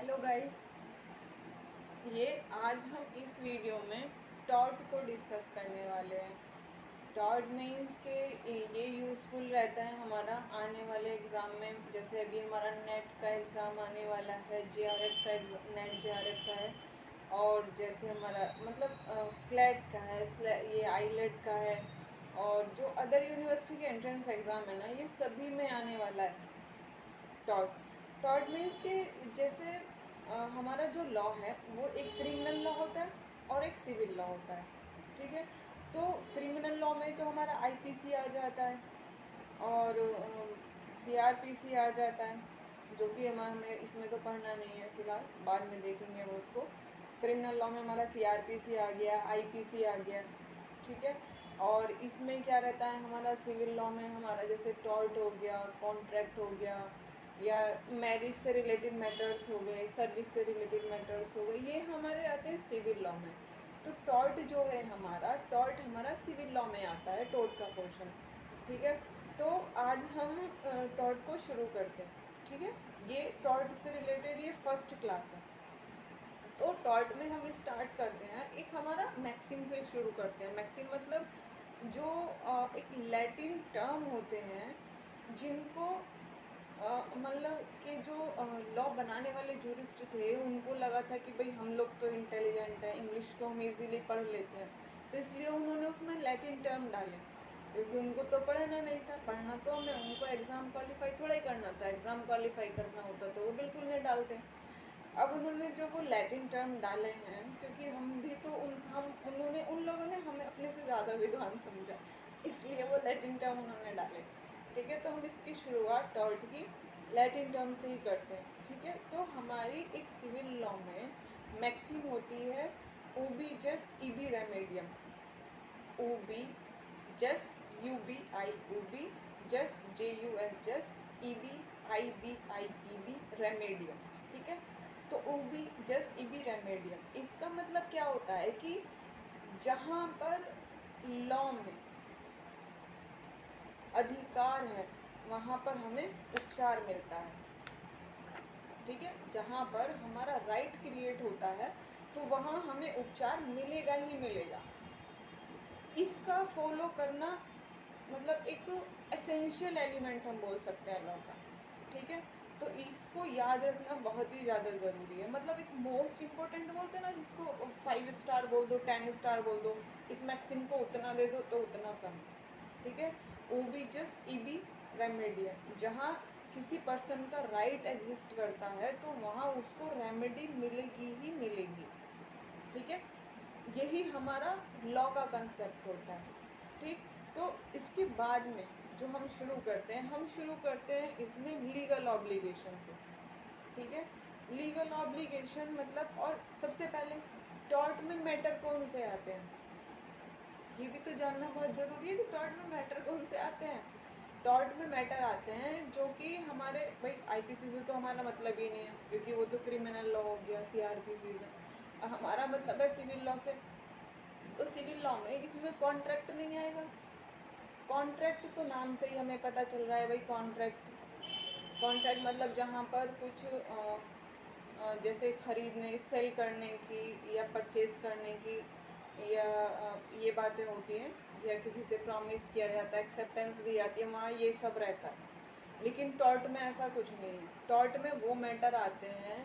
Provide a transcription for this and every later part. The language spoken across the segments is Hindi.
हेलो गाइस, ये आज हम इस वीडियो में टॉट को डिस्कस करने वाले हैं। टॉट मीन्स के ये यूज़फुल रहता है हमारा आने वाले एग्ज़ाम में। जैसे अभी हमारा नेट का एग्ज़ाम आने वाला है, जेआरएफ का नेट जेआरएफ का है, और जैसे हमारा मतलब क्लैट का है, ये आईलेट का है, और जो अदर यूनिवर्सिटी के एंट्रेंस एग्ज़ाम है ना, ये सभी में आने वाला है टॉट। टॉट मीन्स के जैसे हमारा जो लॉ है वो एक क्रिमिनल लॉ होता है और एक सिविल लॉ होता है। ठीक है, तो क्रिमिनल लॉ में तो हमारा आईपीसी आ जाता है और सीआरपीसी आ जाता है, जो कि हमें इसमें तो पढ़ना नहीं है फ़िलहाल, बाद में देखेंगे वो उसको। क्रिमिनल लॉ में हमारा सीआरपीसी आ गया, आईपीसी आ गया। ठीक है, और इसमें क्या रहता है हमारा सिविल लॉ में, हमारा जैसे टॉर्ट हो गया, कॉन्ट्रैक्ट हो गया, या मैरिज से रिलेटेड मैटर्स हो गए, सर्विस से रिलेटेड मैटर्स हो गए, ये हमारे आते हैं सिविल लॉ में। तो टॉर्ट जो है हमारा, टॉर्ट हमारा सिविल लॉ में आता है, टॉर्ट का पोर्शन। ठीक है, तो आज हम टॉर्ट को शुरू करते हैं। ठीक है, ये टॉर्ट से रिलेटेड ये फर्स्ट क्लास है। तो टॉर्ट में हम स्टार्ट करते हैं, एक हमारा मैक्सिम से शुरू करते हैं। मैक्सिम मतलब जो एक लैटिन टर्म होते हैं, जिनको मतलब कि जो लॉ बनाने वाले जूरिस्ट थे, उनको लगा था कि भाई हम लोग तो इंटेलिजेंट हैं, इंग्लिश तो हम इजीली पढ़ लेते हैं, तो इसलिए उन्होंने उसमें लैटिन टर्म डाले। क्योंकि उनको तो पढ़ना नहीं था, पढ़ना तो हमें, उनको एग्ज़ाम क्वालिफाई थोड़ा ही करना था, एग्ज़ाम क्वालिफाई करना होता तो वो बिल्कुल नहीं डालते। अब उन्होंने जो वो लैटिन टर्म डाले हैं, क्योंकि हम भी तो उन लोगों ने हमें अपने से ज़्यादा विद्वान समझा, इसलिए वो लैटिन टर्म उन्होंने डाले। ठीक है, तो हम इसकी शुरुआत टॉर्ट की लैटिन टर्म से ही करते हैं। ठीक है, तो हमारी एक सिविल लॉ में मैक्सिम होती है ओबी जस ईबी रेमेडियम। ओबी जस यूबी आई ओबी जस JUS जस ईबी IBI रेमेडियम। ठीक है, तो ओबी जस ईबी रेमेडियम, इसका मतलब क्या होता है कि जहाँ पर लॉ में अधिकार है वहाँ पर हमें उपचार मिलता है। ठीक है, जहाँ पर हमारा राइट क्रिएट होता है तो वहाँ हमें उपचार मिलेगा ही मिलेगा। इसका फॉलो करना मतलब एक एसेंशियल एलिमेंट हम बोल सकते हैं लॉ का। ठीक है, तो इसको याद रखना बहुत ही ज़्यादा ज़रूरी है। मतलब एक मोस्ट इम्पोर्टेंट बोलते हैं ना, जिसको 5 स्टार बोल दो, 10 स्टार बोल दो, इस मैक्सिम को उतना दे दो तो उतना कम। ठीक है, ओबी जस ईबी रेमेडियम, जहाँ किसी पर्सन का राइट एग्जिस्ट करता है तो वहाँ उसको रेमेडी मिलेगी ही मिलेगी। ठीक है, यही हमारा लॉ का कंसेप्ट होता है। ठीक, तो इसके बाद में जो हम शुरू करते हैं, हम शुरू करते हैं इसमें लीगल ऑब्लिगेशन से। ठीक है, लीगल ऑब्लिगेशन मतलब, और सबसे पहले टॉर्ट में मैटर कौन से आते हैं, ये भी तो जानना बहुत ज़रूरी है कि टॉर्ट में मैटर कौन से आते हैं। टॉर्ट में मैटर आते हैं जो कि हमारे, भाई आईपीसी से तो हमारा मतलब ही नहीं है, क्योंकि वो तो क्रिमिनल लॉ हो गया, सीआरपीसी से। हमारा मतलब है सिविल लॉ से। तो सिविल लॉ में इसमें कॉन्ट्रैक्ट नहीं आएगा। कॉन्ट्रैक्ट तो नाम से ही हमें पता चल रहा है भाई, कॉन्ट्रैक्ट। कॉन्ट्रैक्ट मतलब जहाँ पर कुछ जैसे खरीदने, सेल करने की या परचेज करने की, या ये बातें होती हैं, या किसी से प्रॉमिस किया जाता है, एक्सेप्टेंस दी जाती है, वहाँ ये सब रहता है। लेकिन टॉर्ट में ऐसा कुछ नहीं है। टॉर्ट में वो मैटर आते हैं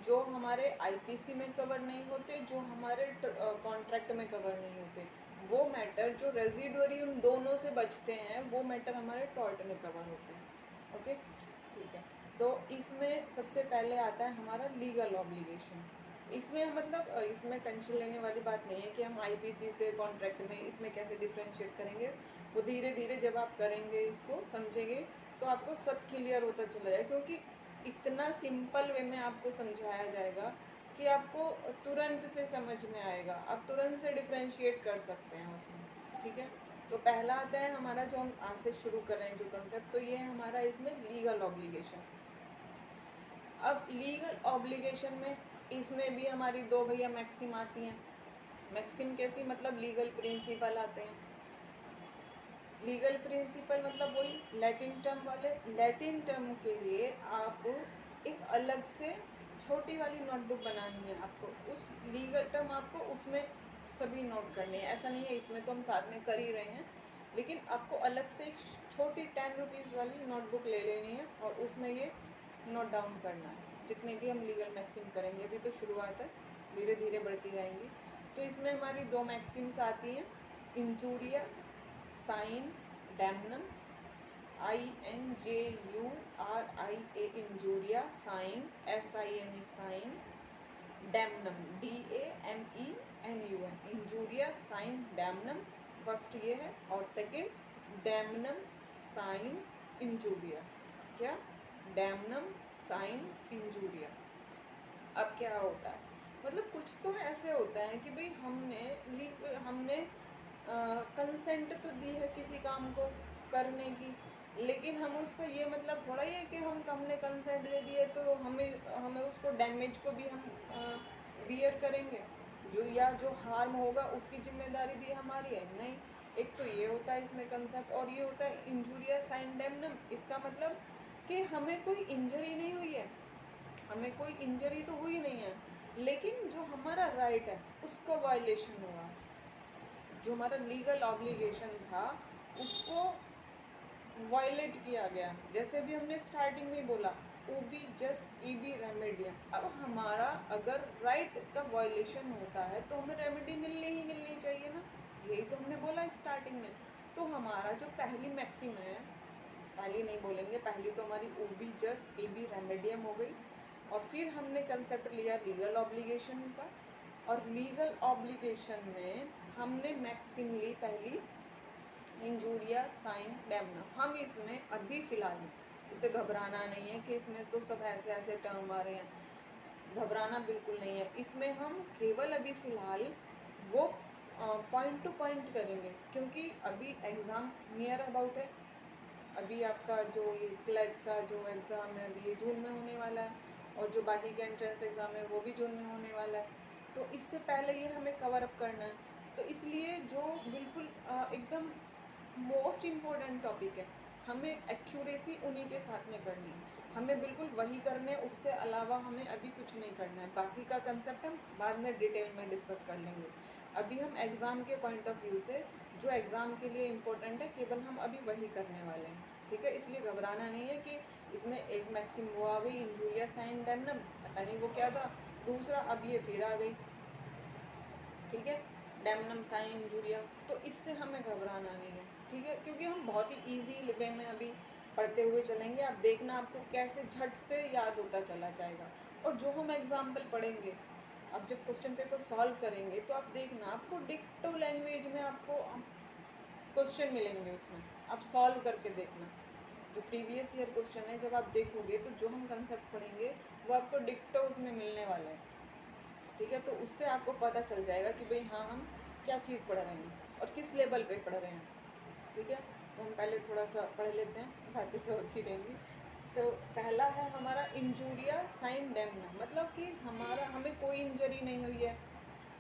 जो हमारे आईपीसी में कवर नहीं होते, जो हमारे कॉन्ट्रैक्ट में कवर नहीं होते। वो मैटर जो रेजिडुअरी उन दोनों से बचते हैं, वो मैटर हमारे टॉर्ट में कवर होते हैं। ओके, ठीक है, तो इसमें सबसे पहले आता है हमारा लीगल ऑब्लिगेशन। इसमें मतलब इसमें टेंशन लेने वाली बात नहीं है कि हम आईपीसी से कॉन्ट्रैक्ट में इसमें कैसे डिफ्रेंशिएट करेंगे। वो धीरे धीरे जब आप करेंगे, इसको समझेंगे, तो आपको सब क्लियर होता चला जाएगा, क्योंकि इतना सिंपल वे में आपको समझाया जाएगा कि आपको तुरंत से समझ में आएगा, आप तुरंत से डिफ्रेंशिएट कर सकते हैं उसमें। ठीक है, तो पहला आता है हमारा, जो हम आज से शुरू कर रहे हैं जो कंसेप्ट, तो ये है हमारा इसमें लीगल ऑब्लिगेशन। अब लीगल ऑब्लिगेशन में इसमें भी हमारी दो भैया मैक्सिम आती हैं। मैक्सिम कैसी, मतलब लीगल प्रिंसिपल आते हैं। लीगल प्रिंसिपल मतलब वही लैटिन टर्म वाले। लैटिन टर्म के लिए आप एक अलग से छोटी वाली नोटबुक बनानी है आपको, उस लीगल टर्म आपको उसमें सभी नोट करने हैं। ऐसा नहीं है इसमें तो हम साथ में कर ही रहे हैं, लेकिन आपको अलग से एक छोटी 10 रुपीज़ वाली नोटबुक ले लेनी है और उसमें ये नोट डाउन करना है जितने भी हम लीगल मैक्सिम करेंगे। अभी तो शुरुआत है, धीरे धीरे बढ़ती जाएंगी। तो इसमें हमारी 2 मैक्सिम्स आती हैं, injuria sine damnum, INJURIA injuria, sine SINE sine, damnum DAMENUM injuria sine damnum. First ये है और सेकंड डैमनम साइन इंजूरिया। क्या? Damnum sine injuria. अब क्या होता है, मतलब कुछ तो ऐसे होता है कि भाई हमने कंसेंट तो दी है किसी काम को करने की, लेकिन हम उसका ये मतलब थोड़ा ही है कि हमने कंसेंट दे दिए तो हमें उसको डैमेज को भी हम बियर करेंगे, जो हार्म होगा उसकी जिम्मेदारी भी हमारी है। नहीं, एक तो ये होता है इसमें कंसेप्ट, और ये होता है इंजूरिया साइन डैमनम। इसका मतलब कि हमें कोई इंजरी नहीं हुई है, हमें कोई इंजरी तो हुई नहीं है, लेकिन जो हमारा राइट है उसका वायलेशन हुआ है, जो हमारा लीगल ऑब्लिगेशन था उसको वायलेट किया गया। जैसे भी हमने स्टार्टिंग में बोला ओबी जस ईबी रेमेडियम। अब हमारा अगर राइट का वायलेशन होता है तो हमें रेमेडी मिलनी चाहिए ना, यही तो हमने बोला स्टार्टिंग में। तो हमारा जो पहली मैक्सिम है, पहली नहीं बोलेंगे, पहली तो हमारी ओबी जस ईबी रेमेडियम हो गई, और फिर हमने कंसेप्ट लिया लीगल ऑब्लिगेशन का, और लीगल ऑब्लिगेशन में हमने मैक्सिम ली पहली इंजूरिया साइन डैमनम। हम इसमें अभी फ़िलहाल इसे घबराना नहीं है कि इसमें तो सब ऐसे टर्म आ रहे हैं, घबराना बिल्कुल नहीं है। इसमें हम केवल अभी फ़िलहाल वो पॉइंट टू पॉइंट करेंगे, क्योंकि अभी एग्ज़ाम नियर अबाउट है। अभी आपका जो ये क्लेट का जो एग्ज़ाम है अभी ये जून में होने वाला है, और जो बाकी के एंट्रेंस एग्ज़ाम है वो भी जून में होने वाला है। तो इससे पहले ये हमें कवर अप करना है, तो इसलिए जो बिल्कुल एकदम मोस्ट इम्पॉर्टेंट टॉपिक है, हमें एक्यूरेसी उन्हीं के साथ में करनी है, हमें बिल्कुल वही करने हैं, उससे अलावा हमें अभी कुछ नहीं करना है। बाकी का कंसेप्ट हम बाद में डिटेल में डिस्कस कर लेंगे। अभी हम एग्ज़ाम के पॉइंट ऑफ व्यू से जो एग्ज़ाम के लिए इम्पोर्टेंट है केवल हम अभी वही करने वाले हैं, ठीक है। इसलिए घबराना नहीं है कि इसमें एक मैक्सिम वो आ गई इंजूरिया साइन डैमनम, पता नहीं वो क्या था, दूसरा अब ये फिर आ गई, ठीक है, डैमनम साइन इंजूरिया। तो इससे हमें घबराना नहीं है, ठीक है, क्योंकि हम बहुत ही ईजी वे में अभी पढ़ते हुए चलेंगे। आप देखना आपको कैसे झट से याद होता चला जाएगा। और जो हम एग्जाम्पल पढ़ेंगे, अब जब क्वेश्चन पेपर सॉल्व करेंगे तो आप देखना आपको डिक्टो लैंग्वेज में आपको क्वेश्चन मिलेंगे, उसमें आप सॉल्व करके देखना। जो प्रीवियस ईयर क्वेश्चन है जब आप देखोगे तो जो हम कंसेप्ट पढ़ेंगे वो आपको डिक्टो उसमें मिलने वाला है, ठीक है। तो उससे आपको पता चल जाएगा कि भाई हाँ हम क्या चीज़ पढ़ रहे हैं और किस लेवल पे पढ़ रहे हैं, ठीक है। तो हम पहले थोड़ा सा पढ़ लेते हैं, बातें तो होती रहेंगी। तो पहला है हमारा इंजूरिया साइन डैमनम, मतलब कि हमें कोई इंजरी नहीं हुई है,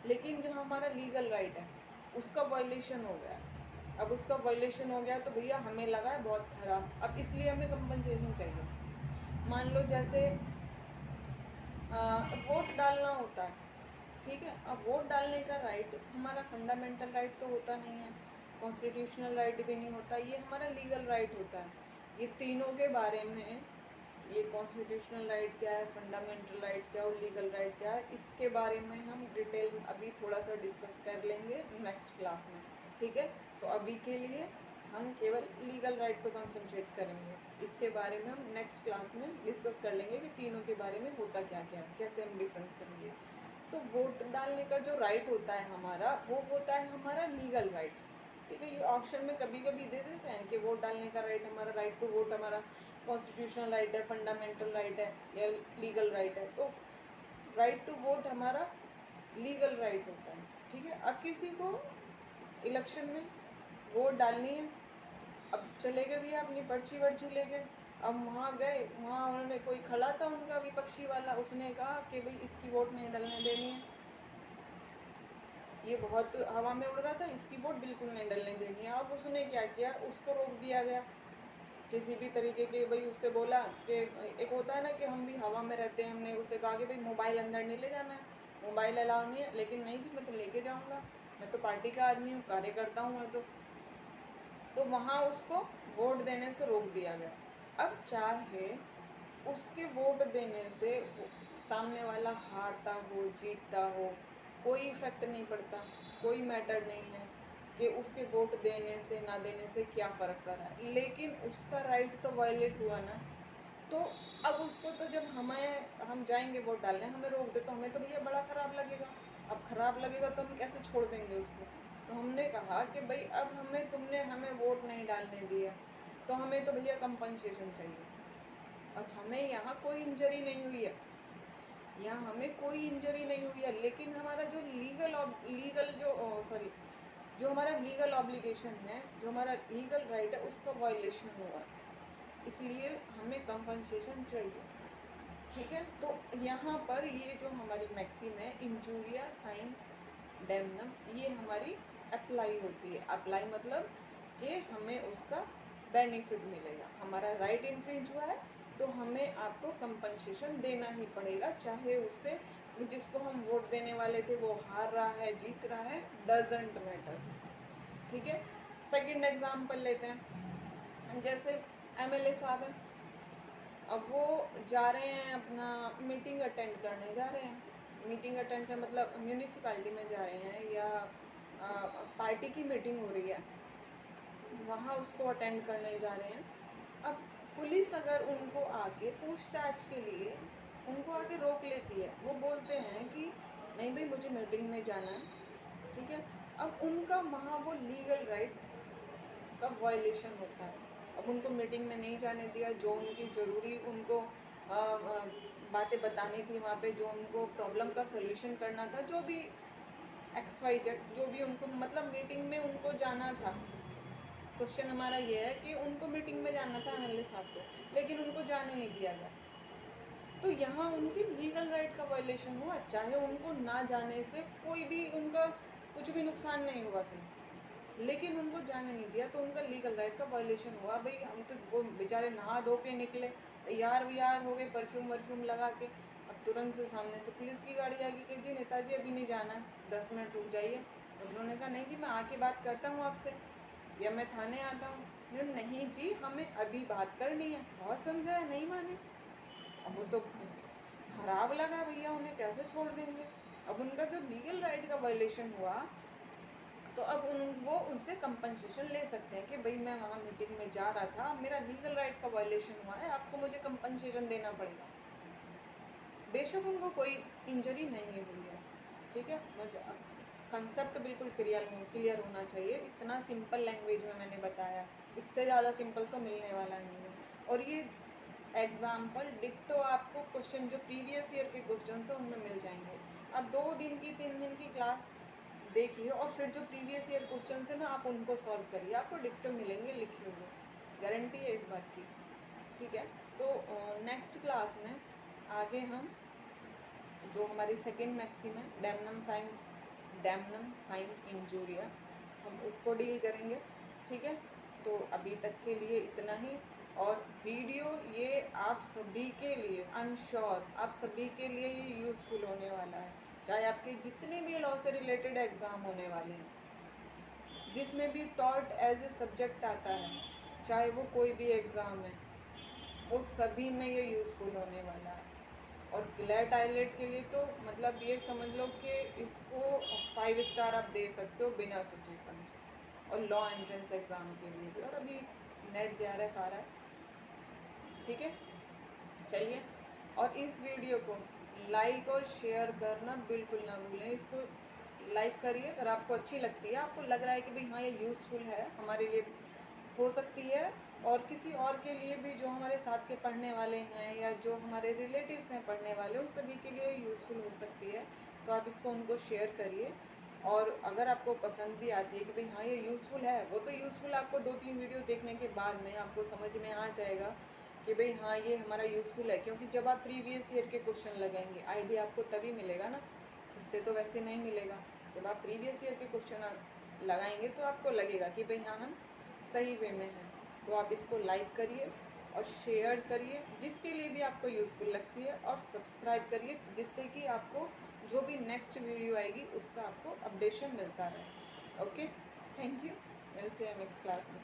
लेकिन जो हमारा लीगल राइट है उसका वायलेशन हो गया। अब उसका वायलेशन हो गया तो भैया हमें लगा है बहुत खराब, अब इसलिए हमें कंपनसेशन चाहिए। मान लो जैसे वोट डालना होता है, ठीक है। अब वोट डालने का राइट हमारा फंडामेंटल राइट तो होता नहीं है, कॉन्स्टिट्यूशनल राइट भी नहीं होता, ये हमारा लीगल राइट होता है। ये तीनों के बारे में, ये कॉन्स्टिट्यूशनल राइट क्या है, फंडामेंटल राइट क्या है और लीगल राइट क्या है, इसके बारे में हम डिटेल में अभी थोड़ा सा डिस्कस कर लेंगे नेक्स्ट क्लास में, ठीक है। तो अभी के लिए हम केवल लीगल राइट पर कॉन्सेंट्रेट करेंगे, इसके बारे में हम नेक्स्ट क्लास में डिस्कस कर लेंगे कि तीनों के बारे में होता क्या क्या है, कैसे हम डिफरेंस करेंगे। तो वोट डालने का जो राइट होता है हमारा, वो होता है हमारा लीगल राइट, ठीक है। ये ऑप्शन में कभी कभी दे देते हैं कि वोट डालने का राइट, हमारा राइट टू वोट हमारा कॉन्स्टिट्यूशनल राइट है, फंडामेंटल राइट है या लीगल राइट है। तो राइट टू वोट हमारा लीगल राइट होता है, ठीक है। अब किसी को इलेक्शन में वोट डालनी है, अब चले गए भैया अपनी पर्ची वर्ची ले गए, अब वहाँ गए, वहाँ उन्होंने कोई खड़ा था उनका विपक्षी वाला, उसने कहा कि भाई इसकी वोट नहीं डलने देनी है, ये बहुत हवा में उड़ रहा था, इसकी वोट बिल्कुल नहीं डलने देनी है। अब उसने क्या किया, उसको रोक दिया गया, किसी भी तरीके के, भाई उससे बोला कि एक होता है ना कि हम भी हवा में रहते हैं, हमने उससे कहा कि भाई मोबाइल अंदर नहीं ले जाना है, मोबाइल अलाउ नहीं है, लेकिन नहीं जी मैं तो लेके जाऊँगा, मैं तो पार्टी का आदमी हूँ, कार्यकर्ता हूँ मैं तो वहाँ उसको वोट देने से रोक दिया गया। अब चाहे उसके वोट देने से सामने वाला हारता हो जीतता हो, कोई इफेक्ट नहीं पड़ता, कोई मैटर नहीं है कि उसके वोट देने से ना देने से क्या फ़र्क पड़ रहा है, लेकिन उसका राइट तो वायलेट हुआ ना। तो अब उसको तो जब हम जाएंगे वोट डालने, हमें रोक दे तो हमें तो भैया बड़ा ख़राब लगेगा। अब ख़राब लगेगा तो हम कैसे छोड़ देंगे उसको। तो हमने कहा कि भाई अब तुमने हमें वोट नहीं डालने दिया तो हमें तो भैया कंपनसेशन चाहिए। अब हमें यहाँ कोई इंजरी नहीं हुई है, यहाँ हमें कोई इंजरी नहीं हुई है, लेकिन हमारा जो जो हमारा लीगल ऑब्लिगेशन है, जो हमारा लीगल राइट है, उसका वायलेशन हुआ, इसलिए हमें कंपनसेशन चाहिए। ठीक है, तो यहाँ पर ये जो हमारी मैक्सिम है इंजूरिया साइन डेमनम, ये हमारी अप्लाई होती है। अप्लाई मतलब कि हमें उसका बेनिफिट मिलेगा, हमारा राइट इन्फ्रिंज हुआ है तो हमें आपको कंपनसेशन देना ही पड़ेगा, चाहे उससे जिसको हम वोट देने वाले थे वो हार रहा है जीत रहा है, डजेंट मैटर। ठीक है, सेकंड एग्जांपल लेते हैं। जैसे एमएलए साहब हैं, अब वो जा रहे हैं अपना मीटिंग अटेंड करने जा रहे हैं, मीटिंग अटेंड कर मतलब म्यूनिसिपैलिटी में जा रहे हैं या पार्टी की मीटिंग हो रही है, वहाँ उसको अटेंड करने जा रहे हैं। अब पुलिस अगर उनको आके पूछताछ के लिए उनको आके रोक लेती है, वो बोलते हैं कि नहीं भाई मुझे मीटिंग में जाना है, ठीक है, अब उनका वहाँ वो लीगल राइट का वायलेशन होता है। अब उनको मीटिंग में नहीं जाने दिया, जो उनकी ज़रूरी उनको बातें बतानी थी वहाँ पे, जो उनको प्रॉब्लम का सलूशन करना था, जो भी XYZ जो भी उनको मतलब मीटिंग में उनको जाना था। क्वेश्चन हमारा ये है कि उनको मीटिंग में जाना था एमएलए साहब को, लेकिन उनको जाने नहीं दिया गया, तो यहाँ उनकी लीगल राइट का वायलेशन हुआ, चाहे उनको ना जाने से कोई भी उनका कुछ भी नुकसान नहीं हुआ सही, लेकिन उनको जाने नहीं दिया तो उनका लीगल राइट का वायलेशन हुआ। भाई हम तो वो बेचारे नहा धो के निकले, तैयार व्यार हो गए, परफ्यूम वर्फ्यूम लगा के, अब तुरंत से सामने से पुलिस की गाड़ी आ गई कि जी नेताजी अभी नहीं जाना है, 10 मिनट रुक जाइए। उन्होंने कहा नहीं जी मैं आके बात करता हूँ आपसे, या मैं थाने आता हूँ। नहीं जी हमें अभी बात करनी है, बहुत समझाया नहीं माने। अब वो तो खराब लगा भैया, उन्हें कैसे छोड़ देंगे। अब उनका जो लीगल राइट का वायलेशन हुआ तो अब वो उनसे कंपनसेशन ले सकते हैं कि भाई मैं वहाँ मीटिंग में जा रहा था, मेरा लीगल राइट का वायलेशन हुआ है, आपको मुझे कंपनसेशन देना पड़ेगा, बेशक उनको कोई इंजरी नहीं हुई है। ठीक है, मुझे कंसेप्ट बिल्कुल क्लियर होना चाहिए, इतना सिंपल लैंग्वेज में मैंने बताया, इससे ज़्यादा सिंपल तो मिलने वाला नहीं है। और ये एग्जाम्पल डिक्टो आपको क्वेश्चन जो प्रीवियस ईयर के क्वेश्चन है उनमें मिल जाएंगे। अब 2 दिन की 3 दिन की क्लास देखिए और फिर जो प्रीवियस ईयर क्वेश्चन है ना आप उनको सॉल्व करिए, आपको डिक्टो मिलेंगे लिखे हुए, गारंटी है इस बात की। ठीक है, तो नेक्स्ट क्लास में आगे हम जो हमारी सेकेंड मैक्सिम है डैमनम साइन इंजूरिया, हम उसको डील करेंगे। ठीक है, तो अभी तक के लिए इतना ही। और वीडियो ये आप सभी के लिए आई एम श्योर आप सभी के लिए ये यूज़फुल होने वाला है, चाहे आपके जितने भी लॉ से रिलेटेड एग्ज़ाम होने वाले हैं, जिसमें भी टॉर्ट एज ए सब्जेक्ट आता है, चाहे वो कोई भी एग्ज़ाम है, वो सभी में ये यूज़फुल होने वाला है। और क्लैट आइलेट के लिए तो मतलब ये समझ लो कि इसको 5 स्टार आप दे सकते हो बिना सोचे समझे, और लॉ एंट्रेंस एग्ज़ाम के लिए भी, और अभी नेट JRF आ रहा है। ठीक है, चलिए, और इस वीडियो को लाइक और शेयर करना बिल्कुल ना भूलें, इसको लाइक करिए अगर आपको अच्छी लगती है, आपको लग रहा है कि भाई हाँ ये यूज़फुल है हमारे लिए हो सकती है, और किसी और के लिए भी जो हमारे साथ के पढ़ने वाले हैं या जो हमारे रिलेटिव्स हैं पढ़ने वाले, उन सभी के लिए यूज़फुल हो सकती है, तो आप इसको उनको शेयर करिए। और अगर आपको पसंद भी आती है कि भाई हाँ ये यूज़फुल है, वो तो यूज़फुल आपको 2-3 वीडियो देखने के बाद में आपको समझ में आ जाएगा कि भाई हाँ ये हमारा यूज़फुल है, क्योंकि जब आप प्रीवियस ईयर के क्वेश्चन लगाएंगे आइडिया आपको तभी मिलेगा ना, उससे तो वैसे नहीं मिलेगा। जब आप प्रीवियस ईयर के क्वेश्चन लगाएंगे तो आपको लगेगा कि भाई हाँ हम सही वे में हैं। तो आप इसको लाइक करिए और शेयर करिए जिसके लिए भी आपको यूज़फुल लगती है, और सब्सक्राइब करिए जिससे कि आपको जो भी नेक्स्ट वीडियो आएगी उसका आपको अपडेशन मिलता रहे। ओके, थैंक यू, मिलते हैं नेक्स्ट क्लास में।